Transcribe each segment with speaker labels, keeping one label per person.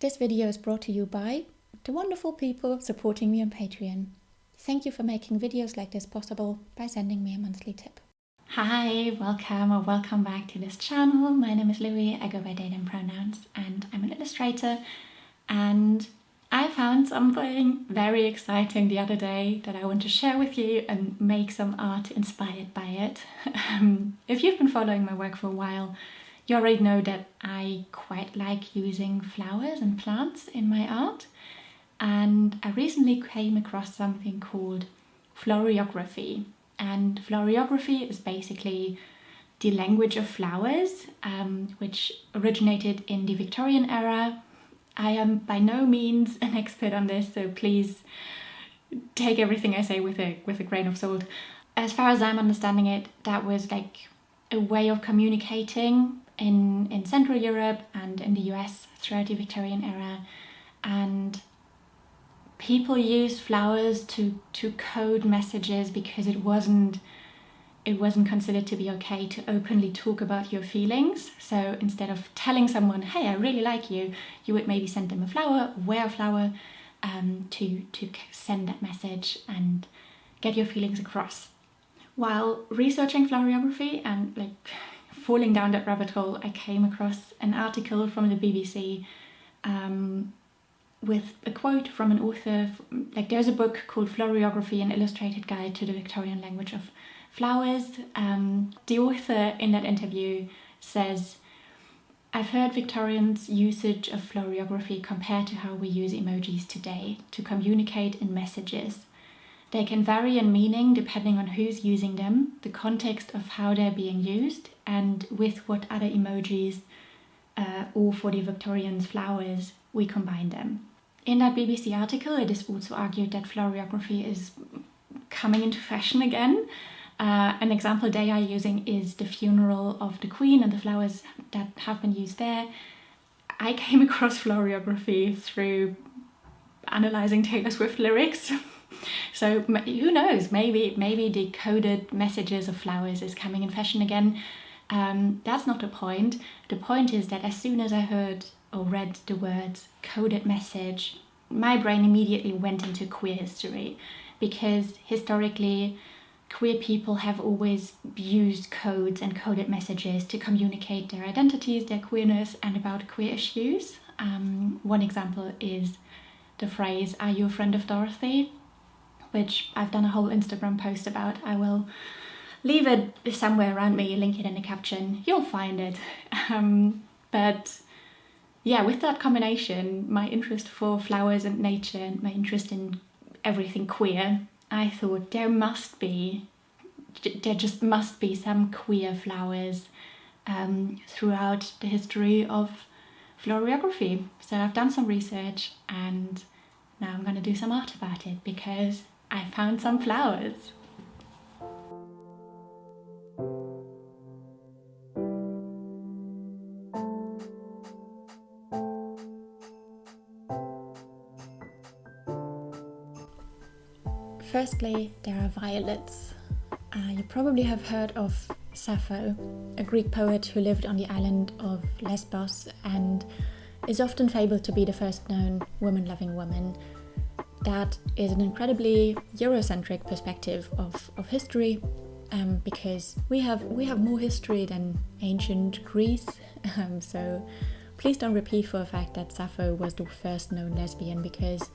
Speaker 1: This video is brought to you by the wonderful people supporting me on Patreon. Thank you for making videos like this possible by sending me a monthly tip. Hi, welcome back to this channel. My name is Louie, I go by they them pronouns, and I'm an illustrator. And I found something very exciting the other day that I want to share with you and make some art inspired by it. If you've been following my work for a while, you already know that I quite like using flowers and plants in my art. And I recently came across something called Floriography. And Floriography is basically the language of flowers, which originated in the Victorian era. I am by no means an expert on this, so please take everything I say with a grain of salt. As far as I'm understanding it, that was like a way of communicating in Central Europe and in the US throughout the Victorian era. And people used flowers to code messages because it wasn't considered to be okay to openly talk about your feelings. So instead of telling someone, hey, I really like you, you would maybe send them a flower, wear a flower, to send that message and get your feelings across. While researching Floriography and like falling down that rabbit hole, I came across an article from the BBC with a quote from an author. Like, there's a book called Floriography, an illustrated guide to the Victorian language of flowers. The author in that interview says, I've heard Victorians' usage of floriography compared to how we use emojis today to communicate in messages. They can vary in meaning depending on who's using them, the context of how they're being used, and with what other emojis or for the Victorians' flowers we combine them. In that BBC article, it is also argued that floriography is coming into fashion again. An example they are using is the funeral of the Queen and the flowers that have been used there. I came across floriography through analysing Taylor Swift lyrics. So who knows, maybe the coded messages of flowers is coming in fashion again. That's not the point. The point is that as soon as I heard or read the words coded message, my brain immediately went into queer history, because historically queer people have always used codes and coded messages to communicate their identities, their queerness, and about queer issues. One example is the phrase, "Are you a friend of Dorothy?" which I've done a whole Instagram post about. I will leave it somewhere around me, link it in the caption, you'll find it. But yeah, with that combination, my interest for flowers and nature and my interest in everything queer, I thought there just must be some queer flowers throughout the history of floriography. So I've done some research and now I'm going to do some art about it because I found some flowers. Firstly, there are violets. You probably have heard of Sappho, a Greek poet who lived on the island of Lesbos and is often fabled to be the first known woman-loving woman. That is an incredibly Eurocentric perspective of history, because we have more history than ancient Greece. So please don't repeat for a fact that Sappho was the first known lesbian, because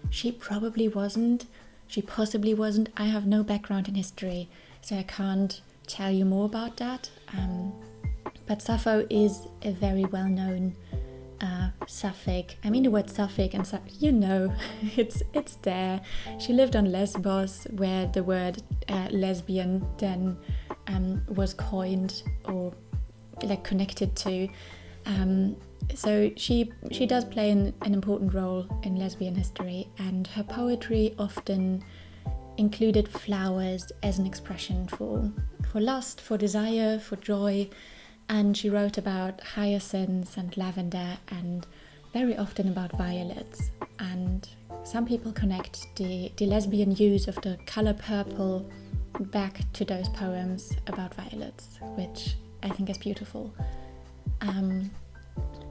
Speaker 1: she probably wasn't. She possibly wasn't. I have no background in history, so I can't tell you more about that. But Sappho is a very well-known Sapphic. I mean, the word Sapphic and you know, it's there. She lived on Lesbos, where the word lesbian then was coined or like connected to. So she does play an important role in lesbian history, and her poetry often included flowers as an expression for lust, for desire, for joy. And she wrote about hyacinths and lavender, and very often about violets. And some people connect the lesbian use of the color purple back to those poems about violets, which I think is beautiful.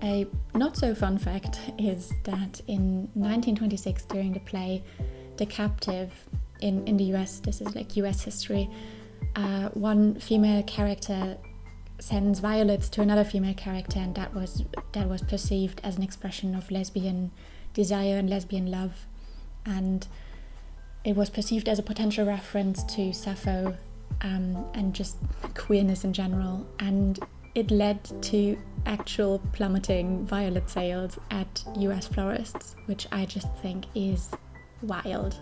Speaker 1: A not so fun fact is that in 1926, during the play The Captive in the US, this is like US history, one female character sends violets to another female character, and that was perceived as an expression of lesbian desire and lesbian love, and it was perceived as a potential reference to Sappho and just queerness in general, and it led to actual plummeting violet sales at US florists, which I just think is wild.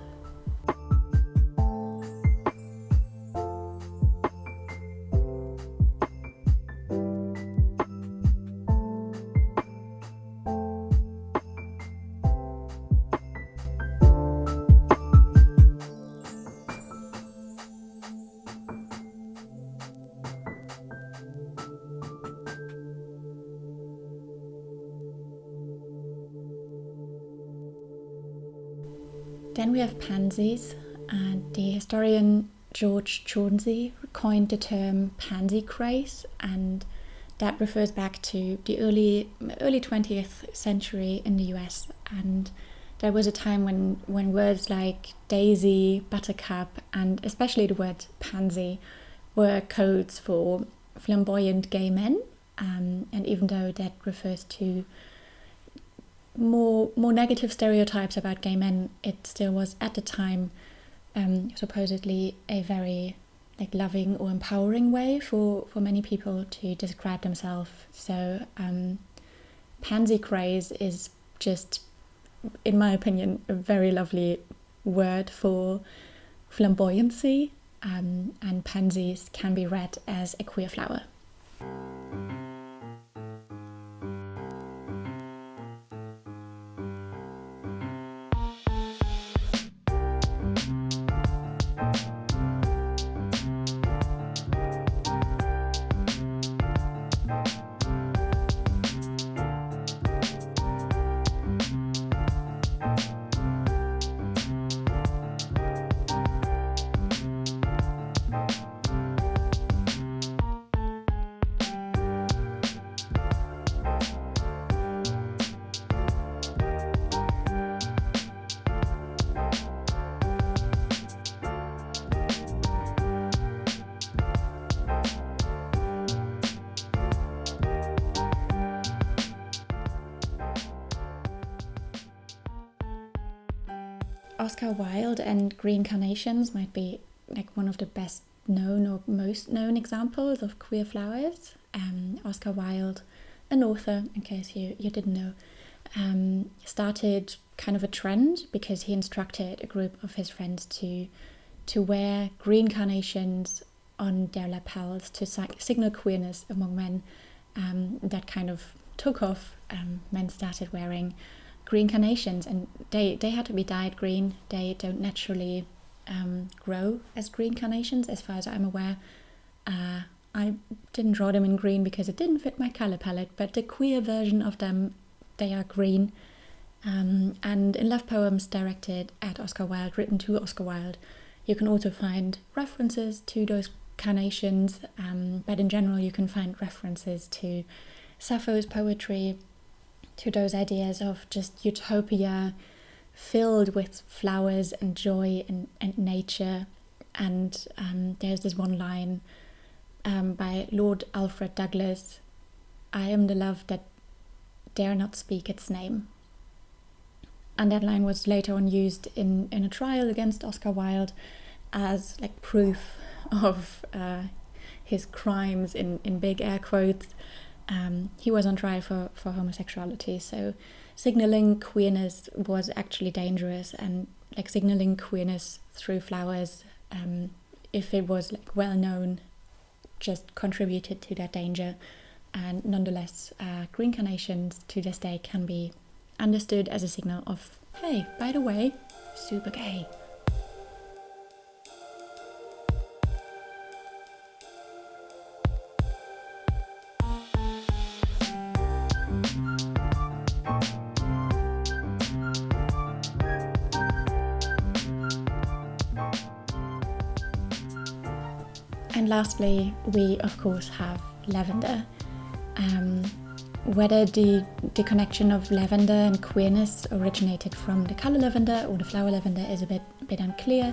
Speaker 1: Then we have pansies, and the historian George Chauncey coined the term pansy craze, and that refers back to the early 20th century in the US, and there was a time when words like daisy, buttercup, and especially the word pansy were codes for flamboyant gay men, and even though that refers to more negative stereotypes about gay men, it still was at the time supposedly a very like loving or empowering way for many people to describe themselves. So pansy craze is just, in my opinion, a very lovely word for flamboyancy, and pansies can be read as a queer flower. Oscar Wilde and green carnations might be like one of the best known or most known examples of queer flowers. Oscar Wilde, an author, in case you didn't know, started kind of a trend because he instructed a group of his friends to wear green carnations on their lapels to signal queerness among men. That kind of took off. Men started wearing green carnations, and they had to be dyed green. They don't naturally grow as green carnations, as far as I'm aware. I didn't draw them in green because it didn't fit my color palette, but the queer version of them, they are green. And in love poems directed at Oscar Wilde, written to Oscar Wilde, you can also find references to those carnations, but in general you can find references to Sappho's poetry, to those ideas of just utopia filled with flowers and joy and nature. And there's this one line by Lord Alfred Douglas: "I am the love that dare not speak its name." And that line was later on used in a trial against Oscar Wilde as like proof of his crimes in big air quotes. He was on trial for homosexuality, so signaling queerness was actually dangerous, and like signaling queerness through flowers, if it was like well known, just contributed to that danger. And nonetheless, green carnations to this day can be understood as a signal of, hey, by the way, super gay. And lastly, we of course have lavender. whether the connection of lavender and queerness originated from the color lavender or the flower lavender is a bit unclear.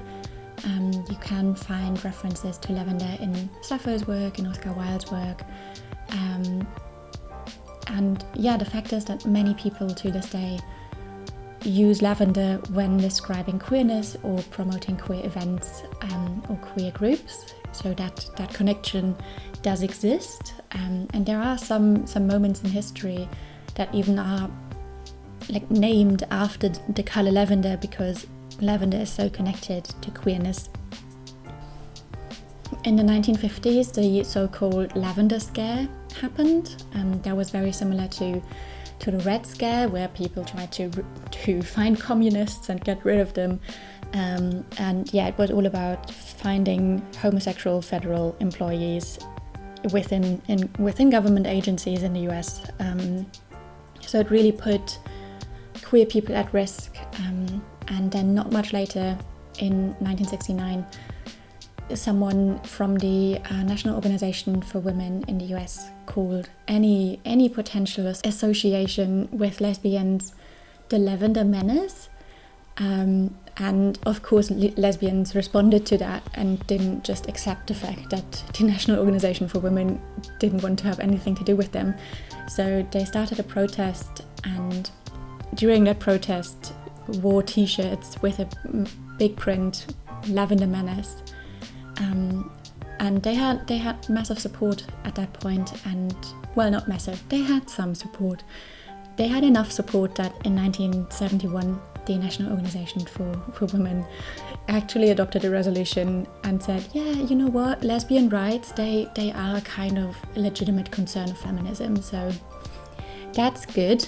Speaker 1: You can find references to lavender in Sappho's work, in Oscar Wilde's work. And yeah, the fact is that many people to this day use lavender when describing queerness or promoting queer events or queer groups, so that connection does exist. And there are some moments in history that even are like named after the color lavender, because lavender is so connected to queerness. In the 1950s, the so-called lavender scare happened. That was very similar to the Red Scare, where people tried to find communists and get rid of them. And yeah, it was all about finding homosexual federal employees within government agencies in the US. So it really put queer people at risk. And then not much later, in 1969, someone from the National Organization for Women in the US called any potential association with lesbians the Lavender Menace. And of course lesbians responded to that and didn't just accept the fact that the National Organization for Women didn't want to have anything to do with them. So they started a protest, and during that protest wore t-shirts with a big print Lavender Menace. And they had massive support at that point, and well, not massive, they had some support. They had enough support that in 1971 the National Organization for Women actually adopted a resolution and said, yeah, you know what, lesbian rights, they are kind of a legitimate concern of feminism, so that's good.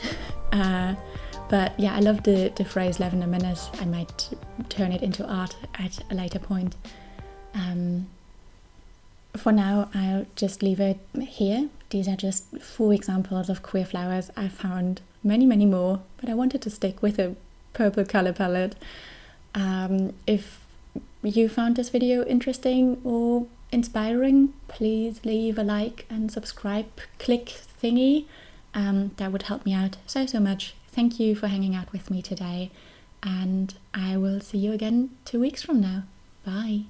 Speaker 1: But yeah, I love the phrase Lavender Menace. I might turn it into art at a later point. For now, I'll just leave it here. These are just 4 examples of queer flowers. I found many, many more, but I wanted to stick with a purple color palette. If you found this video interesting or inspiring, please leave a like and subscribe click thingy. That would help me out so much. Thank you for hanging out with me today, and I will see you again 2 weeks from now. Bye.